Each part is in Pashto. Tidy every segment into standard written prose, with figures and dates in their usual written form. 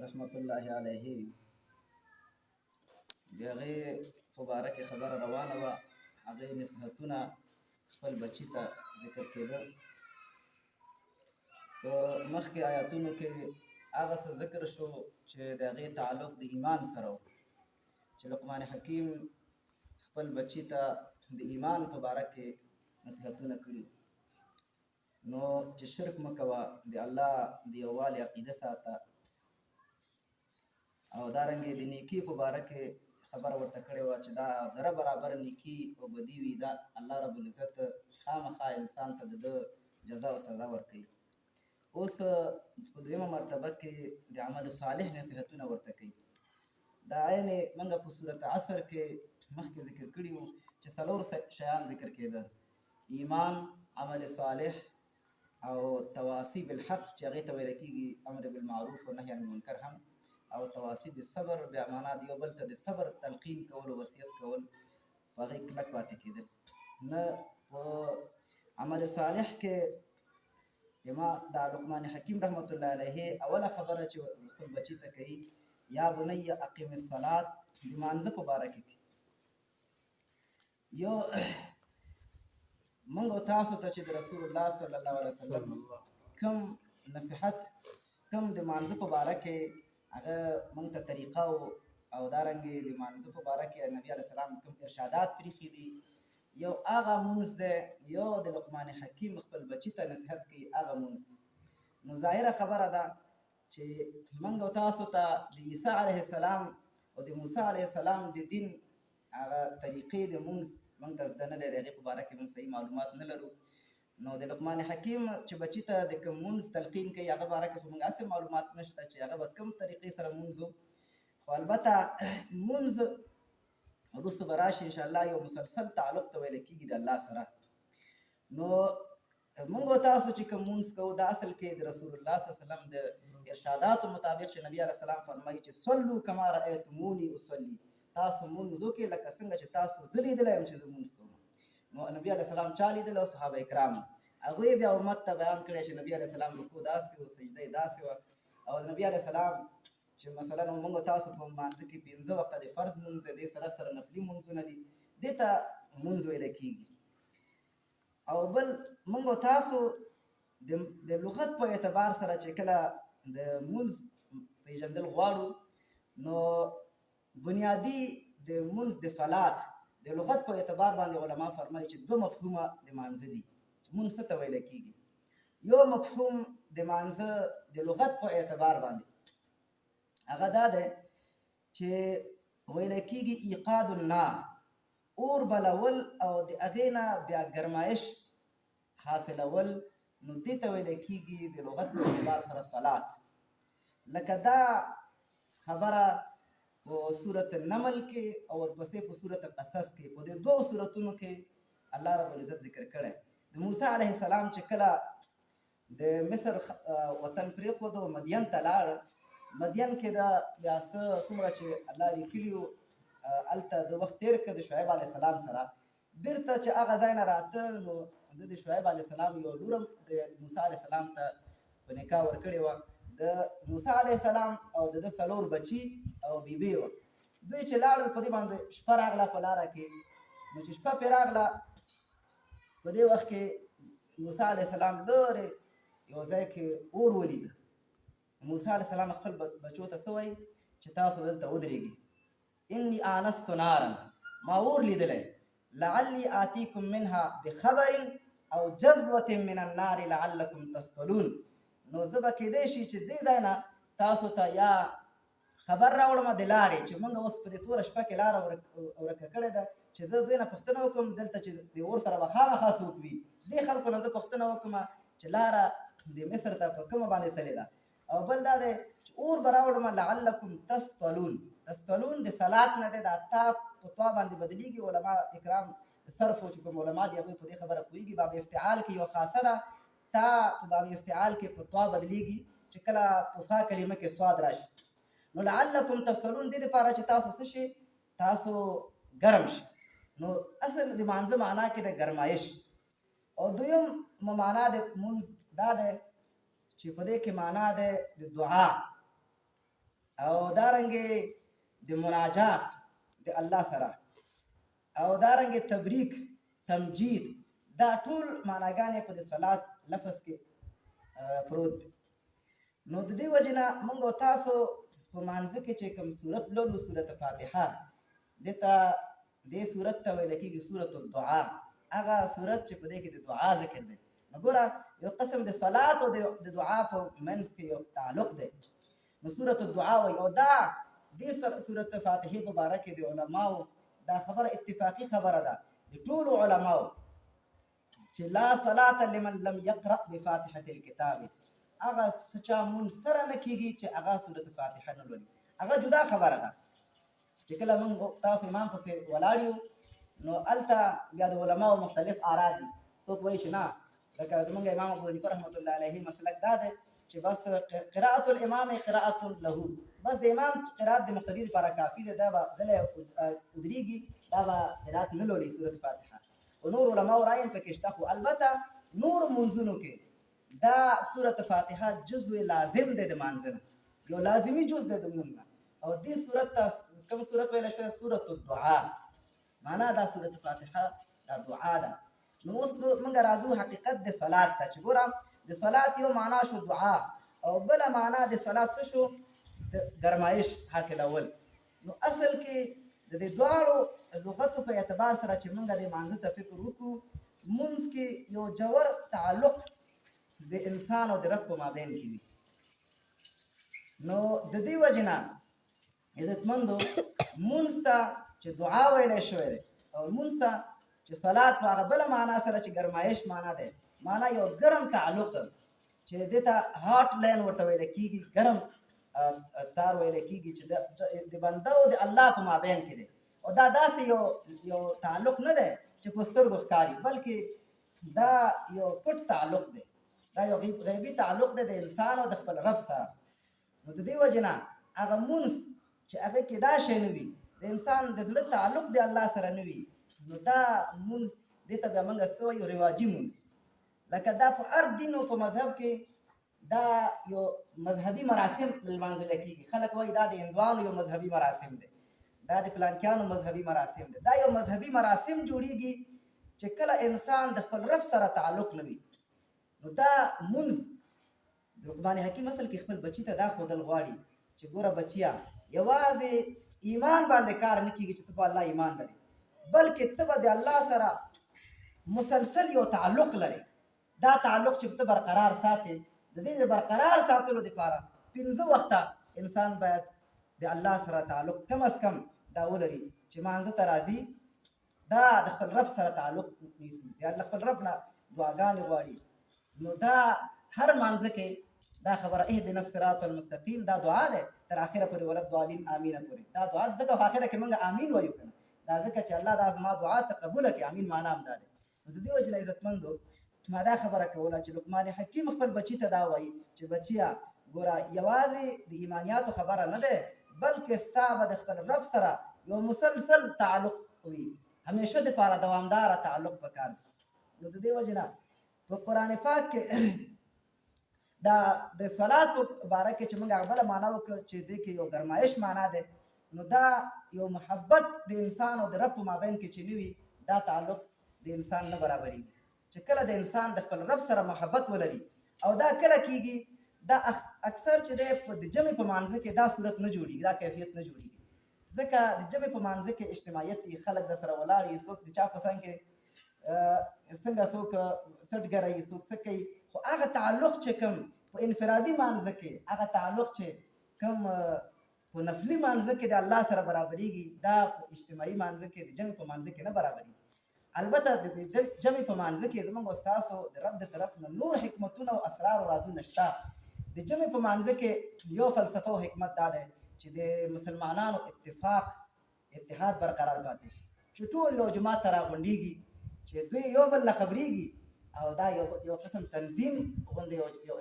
رحمت الله علیه د هغې مبارکې خبره روانه وه، هغې نصیحتونه خپل بچي ته ذکر کېده. په مخکې آیاتونو کې هغه څه ذکر شو چې د هغې تعلق د ایمان سره و، چې لقمان حکیم خپل بچي ته د ایمان په باره کې نصیحتونه کړي، نو چې شرک مه کوه، د الله د یووالي عقیده ساته، او دارنګې د نیکي په باره کې خبره ورته کړې وه چې دا ذره برابر نیکي او بدي وي، دا الله رب العزت خامخا انسان ته د ده جزا او سزا ورکوي. اوس په دویمه مرتبه کې د عمل صالح نصیحتونه ورته کوي. دا عین موږ په صورت عصر کې مخکې ذکر کړي وو چې څلور شیان ذکر کېده: ایمان، عمل صالح، او تواصي بالحق چې هغې ته ویل کېږي امر بالمعروف او نهي عن المنکر هم، او تواصي بالصبر، بیا معنا د یو بل ته د صبر تلقین کول او وصیت کول، په هغې کلک پاتې کېدل. نه په عمل صالح کې ما دا لقمان حکیم رحمت الله علیه اوله خبره چې خپل بچي ته کوي، یا بنی اقیم الصلات، د لمانځه په باره کې یو موږ او تاسو ته چې د رسول الله صلی الله علیه وسلم کوم نصیحت کوم د لمانځه په باره کې هغه موږ ته طریقه او دارنګې د لمانځه په باره کې نبي علیه السلام کوم ارشادات پرېښي دي، یو هغه مونځ دی، یو د لقمان حکیم خپل بچي ته نصیحت کوي هغه مونځ. نو ظاهره خبره ده چې موږ او تاسو ته د عیسی علیه السلام او د موسی علیه السلام د دین هغه طریقې د مونځ موږ ته زده نه دی، د هغې په باره کې موږ صحیح معلومات نه لرو. نو د لقمان حکیم چې بچي ته د کوم مونځ تلقین کوي هغه باره کې خو موږ هسې معلومات نشته چې هغه به کوم طریقې سره مونځ و، خو البته مونځ وروسته به راشي انشاءالله یو مسلسل تعلق ته ویل کېږي د الله سره. نو موږ او تاسو چې کوم مونځ کوو دا اصل کې د رسول الله صلی الله علیه وسلم د ارشاداتو مطابق چې نبي علیه السلام فرمایي چې صلو کما رأیتموني اصلي، تاسو مونځ وکړئ لکه څنګه چې تاسو زه لیدلی یم چې زه مونځ کوم. نو نبي علیه السلام چا لیدلی او صحابه کرام هغوی بیا امت ته بیان کړی چې نبي علیه السلام رکوع داسې و، سجده یې داسې وه، او نبي علیه السلام چې مثلا موږ تاسو په لمانځه کې 5 وخته د فرض مونځ د دې سره سره نفلي مونځونه دي، دې ته مونځ ویل کېږي. او بل موږ تاسو د لغت په اعتبار سره چې کله د مونځ پیژندل غواړو، نو بنیادي د مونځ د صلات د لغت په اعتبار باندې علما فرمایي چې 2 مفهومه د مانځه دي. مونځ څه ته ویل کېږي؟ یو مفهوم د مانځه د لغت په اعتبار باندې هغه دا دی چې ویل کېږي ایقاد النار، اور بلول او د هغې نه بیا ګرمایش حاصلول، نو دې ته ویل کېږي د لغت په اعتبار سره صلات. لکه دا خبره په سورت النمل کې او ورپسې په سورت قصص کې په دې 2 سورتونو کې الله رب العزت ذکر کړی. د موسی علیه السلام چې کله د مصر وطن پرېښود او مدین ته لاړ، مدین کې دا بیا څومره چې الله لیکلي وو هلته د وخت تېر کړ د شعیب علیه السلام سره، بیرته چې هغه ځای نه راته، نو د شعیب علیه السلام یو لور د موسی علیه السلام ته په نکاح ورکړې وه. د موسی علیه السلام او د ده 4 بچي او بیبي وه. دوی چې لاړل په دې باندې شپه راغله په لاره کې، نو چې شپه پرې راغله په دې وخت کې موسی علیه السلام لرې یو ځای کې اور ولیده. موسی علیه السلام خپل بچو ته څه وایي چې تاسو دلته ودرېږئ، انی آنست نارا، ما اور لیدلی، لعلی آتیکم منها بخبر او جذوة من النار لعلکم تصطلون. نو زه به کېدی شي چې دې ځای نه تاسو ته یا خبر راوړم د لارې، چې موږ اوس په دې توره شپه کې لاره ورکه کړې ده، چې زه دوی نه پوښتنه وکړم دلته چې د اور سره به خامخا څوک وي، دې خلکو نه زه پوښتنه وکړم چې لاره د مصر ته په کومه باندې تللې ده. او بل دا دی چې اور به راوړم لعلکم تصطلون. تصطلون د صلات نه دی، دا تا په طوا باندې بدلېږي. علما اکرام صرف چې کوم علما دي هغوی په دې خبره پوهېږي. باب افتعال کې یو خاصه ده، تا په باب افتعال کې په طوا بدلېږي چې کله په فا کلمه کې صاد راشي. نو لعلکم تصطلون دې دپاره چې تاسو څه شي، تاسو ګرم شي. نو اصل د مانځه معنا کې د ګرمایش. او دویم معنا د مونځ دا دی چې په دې کې معنا ده د دعا. او دارنګې د مناجات د الله سره او دارنګې تبریک تمجید دا ټول معناګانې په د صلات لفظ کې پروت دی. نو د دې وجې نه موږ او تاسو په مانځه کې چې کوم صورت لولو صورت فاتحه دې صورت ته ویل کېږي صورت الدعا. هغه صورت چې په دې کې د دعا ذکر دی. نو ګوره یو قسم د صلات او د دعا په منځ کې یو تعلق دی. نو صورت الدعا وایي او دا دې صورت فاتحې په باره کې د علماو دا خبره اتفاقي خبره ده د ټولو علماو چې لا صلاة لمن لم يقرأ بفاتحة الكتاب. هغه څه چا مونځ سره نه کېږي چې هغه صورت فاتحه نه لولي. هغه جدا خبره ده چې کله موږ تاسو امام پسې ولاړ یو نو هلته بیا د علماو مختلف آرا دي. څوک وایي چې نه لکه زمونږ امام ابو حنیفه رحمة الله علیه مسلک دا دی چې بس قراءة الامام قراءة له، بس د امام قراءت د مقتدي لپاره کافي دی. دا به دلی ودرېږي دا به قراءت نه لولي صورت فاتحه. و نور علماو رایې پکې شته خو البته نور منځونو کې دا صورت فاتحه جزء لازم دی د مانځه نه، یو لازمي جز دی د مونږ نه. او دې صورت ته کوم صورت ویلی شوی صورت الدعا، معنا دا صورت فاتحه دا دعا ده. نو اوس موږ راځو حقیقت د صلات ته چې ګوره د صلات یو معنا شو دعا او بله معنا د صلات څه شو د ګرمایش حاصلول. نو اصل کې د دې دواړو لغتو په اعتبار سره چې موږ د مانځه ته فکر وکړو مونځ کې یو جوور تعلق د انسان او د رب په مابین کې وي. نو د دې وجې نه عزتمندو مونځ ته چې دعا ویلی شوی دی او مونځ ته چې صلات په هغه بله معنا سره چې ګرمایش معنا دی، معنا یو ګرم تعلق چې دې ته هاټ لاین ورته ویلی کېږي، ګرم تار ویلی کېږي چې د بنده او د الله په مابین کې دی. او دا داسې یو تعلق نه دی چې په سترګو ښکاري، بلکې دا یو پټ تعلق دی، دا یو غیبي تعلق دی د انسان او د خپل رب سره. نو د دې وجې نه هغه مونځ چې هغه کې دا شی نه وي د انسان د زړه تعلق د الله سره نه وي نو دا مونځ دې ته بیا موږ څه وایو رواجي مونځ. لکه دا په هر دین او په مذهب کې دا یو مذهبي مراسم لمانځل کېږي. خلک وایي دا د هندوانو یو مذهبي مراسم دی، دا د پلانکیانو مذهبي مراسم دی. دا یو مذهبي مراسم جوړیږي چې کله انسان د خپل رب سره تعلق نه وي. نو دا مونځ د لقمان حکیم اصل کې خپل بچي ته دا ښودل غواړي چې ګوره بچیا یوازې ایمان باندې کار نه کېږي چې ته په الله ایمان لري، بلکې ته به د الله سره مسلسل یو تعلق لري. دا تعلق چې ته برقرار ساتې د دې د برقرار ساتلو دپاره 5 وخته انسان باید د الله سره تعلق کم از کم دا ولري چې مانځه ته راځي دا د خپل رب سره تعلق نیسي، د خپل رب نه دعاګانې غواړي. نو دا هر مانځه کې دا خبره اهدنا الصراط المستقیم دا دعا ده تر اخره پورې ولد ضالین امین پورې دا دعا ده. په اخره کې موږ امین وایو کنه دا ځکه چې الله دا زما دعا ته قبول کړي. امین معنا هم دا ده. نو د دې وجې نه عزتمندو ما دا خبره کوله چې لقمان حکیم خپل بچي ته دا وایي چې بچیا ګوره یوازې د ایمانیاتو خبره نه ده بلکې ستا به د خپل رب سره یو مسلسل تعلق وي، همیشه دپاره دوامداره تعلق پکار دی. نو د دې وجې نه په قرآن پاک کې دا د صلات په باره کې چې موږ هغه بله معنا وکړو چې دې کې یو ګرمایش معنا دی نو دا یو محبت د انسان او د رب په مابین کې چې نه وي دا تعلق د انسان نه برابرېږي. چې کله د انسان د خپل رب سره محبت ولري او دا کله کېږي دا اکثر چې دی د جمع په مانځه کې دا صورت نه جوړېږي، دا کیفیت نه جوړېږي. ځکه د جمع په مانځه کې اجتماعیت وي، خلک د سره ولاړ وي، څوک د چا په څنګ کې څنګه څوک سټ ګرایي څوک څه کوي، خو هغه تعلق چې کوم په انفرادي مانځه کې هغه تعلق چې کوم په نفلي مانځه کې د الله سره برابرېږي دا په اجتماعي مانځه کې د جمع په مانځه کې نه برابرېږي. البته د جمع په مانځه کې زموږ استاسو د رب د طرف نه نور حکمتونه او اسرار او رازونه شته. د جمع په مانځه کې یو فلسفه او حکمت دا دی چې د مسلمانانو اتحاد برقرار پاتې شي، چې ټول یو جماعت ته راغونډېږي چې دوی یو بل نه خبرېږي او دا یو قسم تنظیم غوندې یو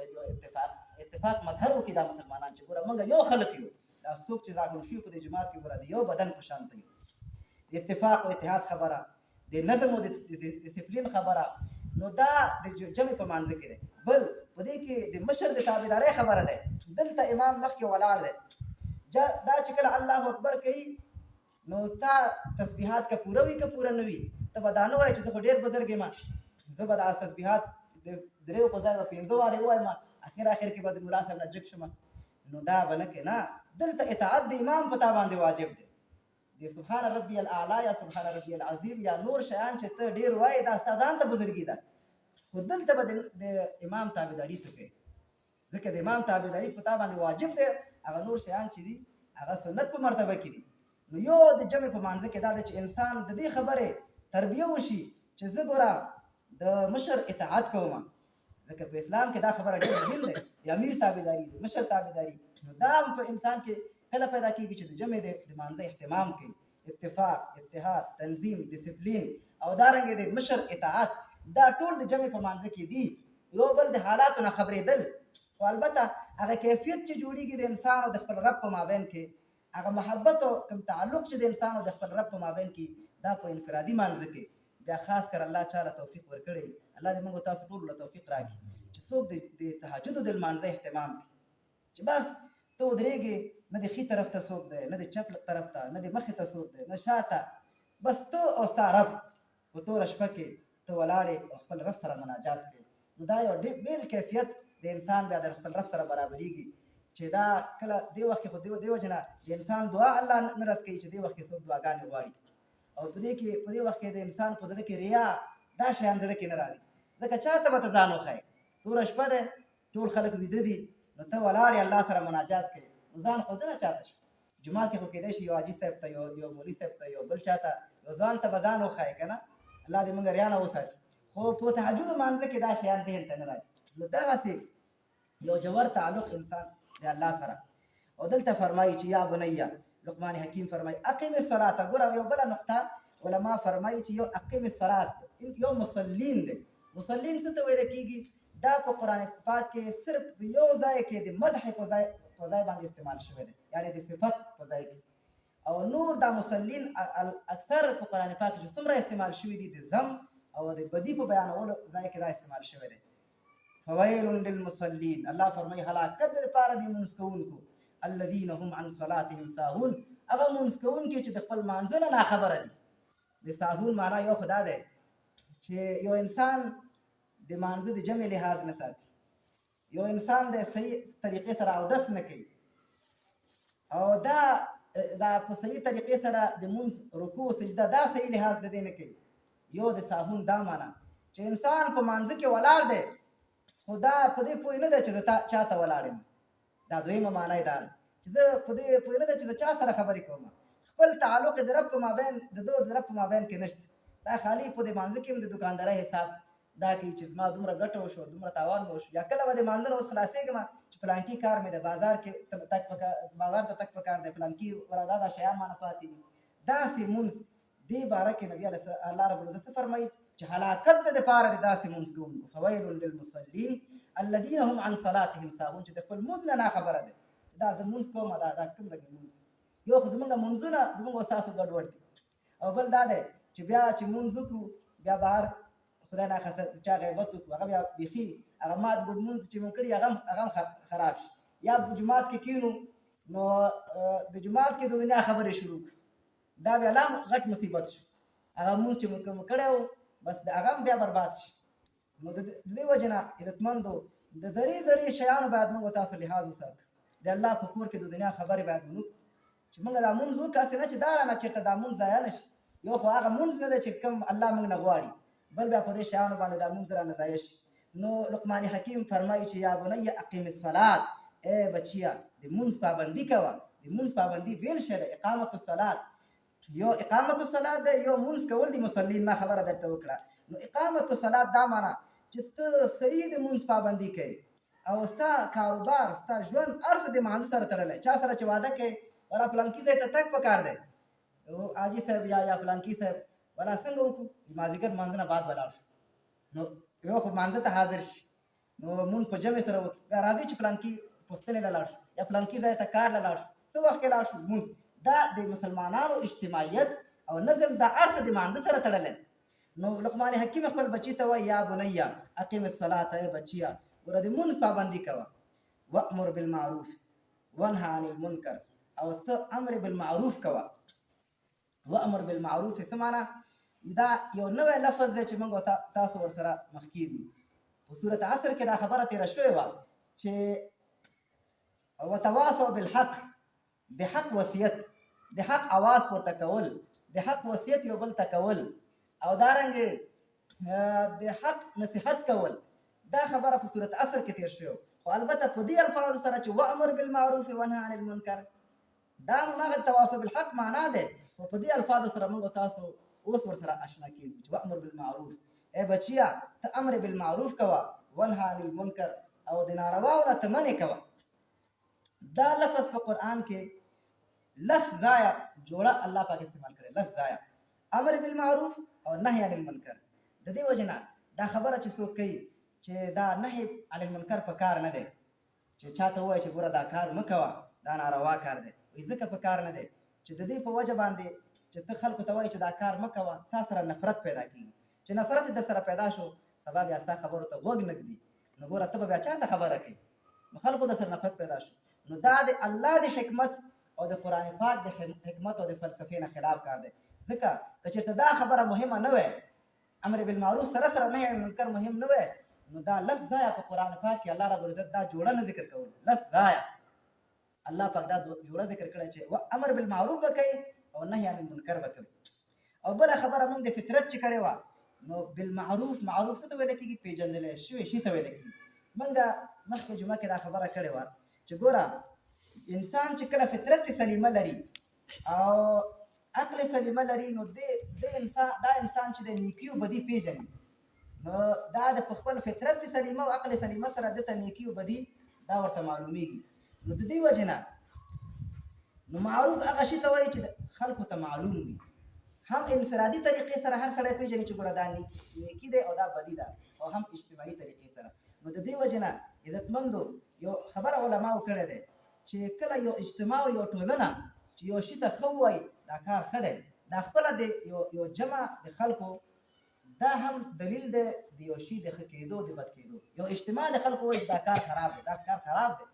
اتفاق مظهر وکړي دا مسلمانان چې ګوره موږ یو خلک یو، دا څوک چې راغونډ شوي په دې جماعت کې ګوره د یو بدن په شان ته یو. د اتفاق او اتحاد خبره، د نظم او د ډسپلین خبره، نو دا د جمع په مانځه کې دی. بل په دې کې د مشر د تابعدارۍ خبره ده. دلته امام مخکې ولاړ دی، دا چې کله الله اکبر کوي نو تا تسبیحات که پوره وي که پوره نه وي ته به دا نه وایې چې زه خو ډېر بزرګ یم زه به دا تسبیحات د دریو په ځای به 15 وارې ووایم اخر کې به د ملا صاحب نه جګ شم نو دا به نه کوې نه دلته اطاعت د امام په تا باندې واجب دی د سبحان ربي الاعلی یا سبحان ربي العظیم یا نور شیان چې ته ډېر وایې دا ستا ځان ته بزرګي ده خو دلته به د امام تابعداري ته کوې ځکه د امام تابعداري په تا باندې واجب دی هغه نور شیان چې دي هغه سنت په مرتبه کې دي نو یو د جمع په مانځه کې دا ده چې انسان د دې خبرې تربیه وشي چې زه ګوره د مشر اطاعت کوم ځکه په اسلام کې دا خبره ډېر مهم ده د امیر تابعداري د مشر تابعداري نو دا هم په انسان کې کله پیدا کېږي چې د جمع د مانځه اهتمام کوي اتفاق اتحاد تنظیم ډسپلین او دارنګې د مشر اطاعت دا ټول د جمع په مانځه کې دي یو بل د حالاتو نه خبرېدل خو البته هغه کیفیت چې جوړیږي د انسان او د خپل رب په مابین کې هغه محبت او کوم تعلق چې د انسان او د خپل رب په مابین کې دا په انفرادي مانځه کې بیا خاص کر الله چاله توفیق ورکړي الله دې موږ تاسو ټول له توفیق راکړي چې څوک د تهجد د لمانځه اهتمام کوي چې بس ته ودرېږې نه د ښي طرف ته څوک دی نه د چپ طرف ته نه د مخې ته څوک دی نه شاته بس ته او ستا رب په توره شپه کې ته ولاړې او خپل رب سره مناجات کوې نو دا یو بېل کیفیت د انسان بیا د خپل رب سره برابرېږي چې دا کله دې وخت کې خو دې وجه نه د انسان دعا الله نه رد کوي چې دې وخت کې څوک دعاګانې غواړي او په دې وخت کې د انسان په زړه کې ریا دا شیان زړه کې نه راځي ځکه چاته به ته ځان وښایې توره شپه دی ټول خلک ویده دي نو ته ولاړې الله سره مناجات کوې نو ځان ښودنه چاته شو جومات کې خو کېدای شي یو حاجي صاحب ته یو مولي صاحب ته یو بل چاته یو ځان ته به ځان وښایې که نه الله دې موږ ریا نه وساتي خو په تهجد لمانځه کې دا شیان ذهن ته نه راځي نو دغسې یو جوور تعلق انسان د الله سره او دلته فرمایي چې یا بنیه لقمان حکیم فرمایي اقیم الصلاه ګوره یو بله نقطه علما فرمایي چې یو اقیم الصلاه یو مصلین دی مصلین څه ته ویل کېږي دا په قرآن پاک کې صرف یو ځای کې د مدح په ځای باندې استعمال شوی دی یعنې د صفت په ځای کې او نور دا مصلین اکثر په قرآن پاک کې چې څومره استعمال شوي دي د ذم او د بدی په بیانولو ځای کې دا استعمال شوی دی فویل للمصلین الله فرمایي هلاکت د لپاره د لمونځ کوونکو الذین هم عن صلاتهم ساهون هغه لمونځ کوونکي چې د خپل لمانځه نه ناخبره دي د ساهون معنا یو خو دا دی چې یو انسان د لمانځه د جمع لحاظ نه ساتي یو انسان د صحیح طریقې سره اودس نه کوي او دا په صحیح طریقې سره د لمونځ رکوع سجده دا صحیح لحاظ د دې نه کوي یو د ساهون دا معنا چې انسان په لمانځه کې ولاړ دی خو دا په دې پوه نه ده چې زه چاته ولاړ یم دا دویمه معنا یې دا ده چې زه په دې پوه نه ده چې زه چا سره خبرې کوم خپل تعلق د رب په مابین د رب په مابین کې نشته دا خالي په دې لمانځه کې هم د دوکاندارۍ حساب دا کوي چې زما دومره ګټه وشو دومره تاوان مې وشو یا کله به د لمانځه نه اوس خلاصېږم چې فلانکي کار مې د بازار کې بازار ته تګ پکار دی فلانکي ولا دا شیان مانه پاتې دي داسې لمونځ دې باره کې نبي الله رب العزت فرمایي چې هلاکت د دپاره د داسې لمونځ کوونکو فویل للمصلین الذین هم عن صلاتهم ساهون چې د خپل لمونځ نه ناخبره دی دا زه لمونځ کوم دا کوم رنګه لمونځ یو خو زمونږ لمونځونه زمونږ او ستاسو ګډوډ دي او بل دا دی چې بیا چې لمونځ وکړو بیا بهر خدای ناخسته چا غیبت وکړو هغه بیا بیخي هغه مات ګډ لمونځ چې مو کړي هغه هم خراب شي یا په جومات کې کینو نو د جومات کې د دنیا خبرې شروع دا بیا لا غټ مصیبت شو هغه لمونځ چې مو کړی و بس د هغه هم بیا برباد شي نو د دې وجې نه عزتمندو د ذرې شیانو باید موږ تاسو لحاظ وساتو د الله په کور کې د دنیا خبرې باید ونکړو چې موږ دا لمونځ وکړو هسې نه چې دا رانه چېرته دا لمونځ ضایع نه شي یو خو هغه لمونځ نه دی چې کوم الله موږ نه غواړي بل بیا په دې شیانو باندې دا لمونځ رانه ضایع شي نو لقمان حکیم فرمایي چې یا بنیه اقیم الصلات ای بچیا د لمونځ پابندي کوه د لمونځ پابندي بېل شی دی اقامت الصلات یو اقامت الصلات دی یو لمونځ کول دي مصلین ما خبره درته وکړه نو اقامت الصلات دا معنا چې ته صحیح د لمونځ پابندي کوې او ستا کاروبار ستا ژوند هر څه د لمانځه سره تړلی چا سره چې واده کوې ولا فلانکي ځای ته تګ پکار دی حاجي صاحب یا فلانکي صاحب ولا څنګه وکړو د مازدیګر لمانځه نه بعد به لاړ شو نو یو خو لمانځه ته حاضر شي نو مونږ په جمع سره وکړو بیا راځي چې فلانکي پوښتنې له لاړ شو یا فلانکي ځای ته کار له لاړ شو څه وخت کې لاړ شو لمونځ دا د مسلمانانو اجتماعیت او نظم دا هر څه د لمانځه سره تړلی نو لقمان حکیم خپل بچی ته وایي یا بنیه اقیم الصلاه ای بچیا ګوره د لمونځ پابندي کوه وامر بالمعروف وانهه عن المنکر او ته امر بالمعروف کوه. وامر بالمعروف څه معنا؟ دا یو نوی لفظ دی چې موږ تاسو ورسره مخ کېږو. په سورت عصر کې دا خبره تېره شوې وه چې وتواصوا بالحق، د حق وصیت، د حق اواز پورته کول، د حق وصیت یو بل ته کول، او دارنګې د حق نصیحت کول. دا خبره په صورت عصر کې تېر شوی، خو البته په دې الفاظو سره چې وامر بالمعروف ونهى عن المنکر، دا هماغه تواصل بالحق معنا دی، خو په دې الفاظو سره موږ تاسو اوس ورسره اشنا کېږو چې وامر بالمعروف. ای بچیا ته امر بالمعروف کوه، ونهى عن المنکر، او د نارواو نه ته منې کوه. دا لفظ په قرآن کې لس ځایه جوړه الله پاک استعمال کړی، لس ځایه امر بالمعروف او نهي عن المنکر. د دې وجې نه دا خبره چې څوک کوي چې دا نهي عن المنکر په کار نه دی، چې چاته ووایي چې ګوره دا کار مه کوه، دا ناروا کار دی، ځکه په کار نه دی چې د دې په وجه باندې چې ته خلکو ته وایي چې دا کار مه کوه، تا سره نفرت پیدا کېږي. چې نفرت در سره پیدا شو، سبا بیا ستا خبرو ته غوږ نه ږدي، نو ګوره ته به بیا چا ته خبره کوي؟ نو خلکو در سره نفرت پیدا شو. نو دا د الله د حکمت او د قرآن پاک د حکمت او د فلسفې نه خلاف کار دی. ځکه که چېرته دا خبره مهمه نه وای، امر بالمعروف سره سره نهي عن المنکر مهم نه وای، نو دا لس ځایه په قرآن پاک کې الله رب العزت دا جوړه نه ذکر کول. لس ځایه الله پاک دا جوړه ذکر کړی چې امر بالمعروف به کوي او نهي عن المنکر به کوي. او بله خبره موږ د فطرت چې کړې وه، نو بالمعروف، معروف څه ته ویلی کېږي؟ پېژندلی شوي شي ته ویلی کېږي. موږ مخکې جمعه کې دا خبره کړې وه چې ګوره انسان چې کله فطرت سلیمه لري او عقل سلیمه لري، نو دا انسان چې د نیکي او بدي پېژني، نو دا د خپل فطرت سلیمه او عقل سلیمه سره دته نیکي او بدي دا ورته معلومیږي. نو د دې وجې نه نو معروف هغه شي ته وایي چې خلکو ته معلوم وي، هم انفرادي طریقې سره هر سړی پېژني چې ګوره دا نیکي دی او دا بدي ده، او هم اجتماعي طریقې سره. نو د دې وجې نه عزتمندو یو خبره علماو کړې دی چې کله یو اجتماع او یو ټولنه چې یو شي ته ښه ووایي دا کار ښه دی، دا خپله د یو جمع د خلکو دا هم دلیل دی د یو شي د ښه کېدو د بد کېدو. یو اجتماع د خلکو وایي چې دا کار خراب دی، دا کار خراب دی.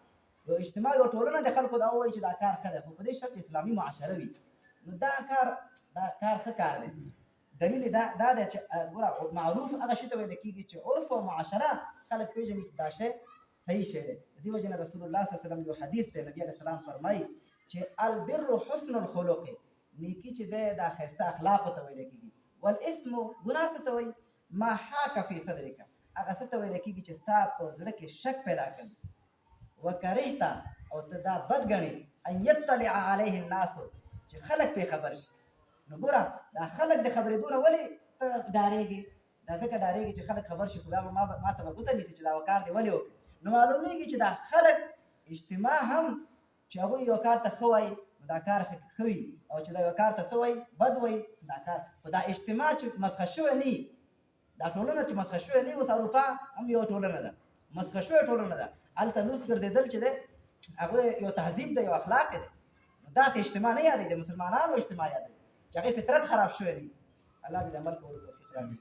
یو اجتماع یو ټولنه د خلکو دا وایي چې دا کار ښه دی، خو په دې شرط اسلامي معاشره وي، نو دا کار ښه کار دی. دلیل دا دی چې ګوره معروف هغه شي ته ویل کېږي چې عرف او معاشره خلک پېژني چې دا شی صحیح شی دی. د دې وجې نه رسول الله صلی الله علیه وسلم یو حدیث دی، نبي علیه السلام فرمایي چې البر حسن الخلق، نیکي چې دی دا ښایسته اخلاقو ته ویل کېږي. والاثم ګناه څه ته وایي؟ ما حاک فی صدرک، هغه څه ته ویل کېږي چې ستا په زړه کې شک پیدا کړي. وکرهت، او ته دا بد ګڼې ان یطلع علیه الناس، چې خلک پرې خبر شي. نو ګوره دا خلک د خبرېدو نه ولې ته ډارېږي؟ دا ځکه ډارېږي چې خلک خبر شي، خو بیا به ما ته به ګوته نیسي چې دا کار دې ولې وکړي. نو معلومیږي چې دا خلک اجتماع هم چې هغوی یو کار ته ښه وایي، نو دا کار ښه وي، او چې دا یو کار ته څه وایي بد وایي، دا کار. خو دا اجتماع چې مسخه شوی نه وي، دا ټولنه چې مسخه شوې نه وي، اوس اروپا هم یو ټولنه ده، مسخه شوې ټولنه ده، هلته لوس ګرځېدل چې دی هغوی یو تهذیب دی، یو اخلاق دی. نو داسې اجتماع نه یادوي، د مسلمانانو اجتماع یادوي چې هغې فطرت خراب شوی دی. الله دې د عمل کولو توفیق راکړي.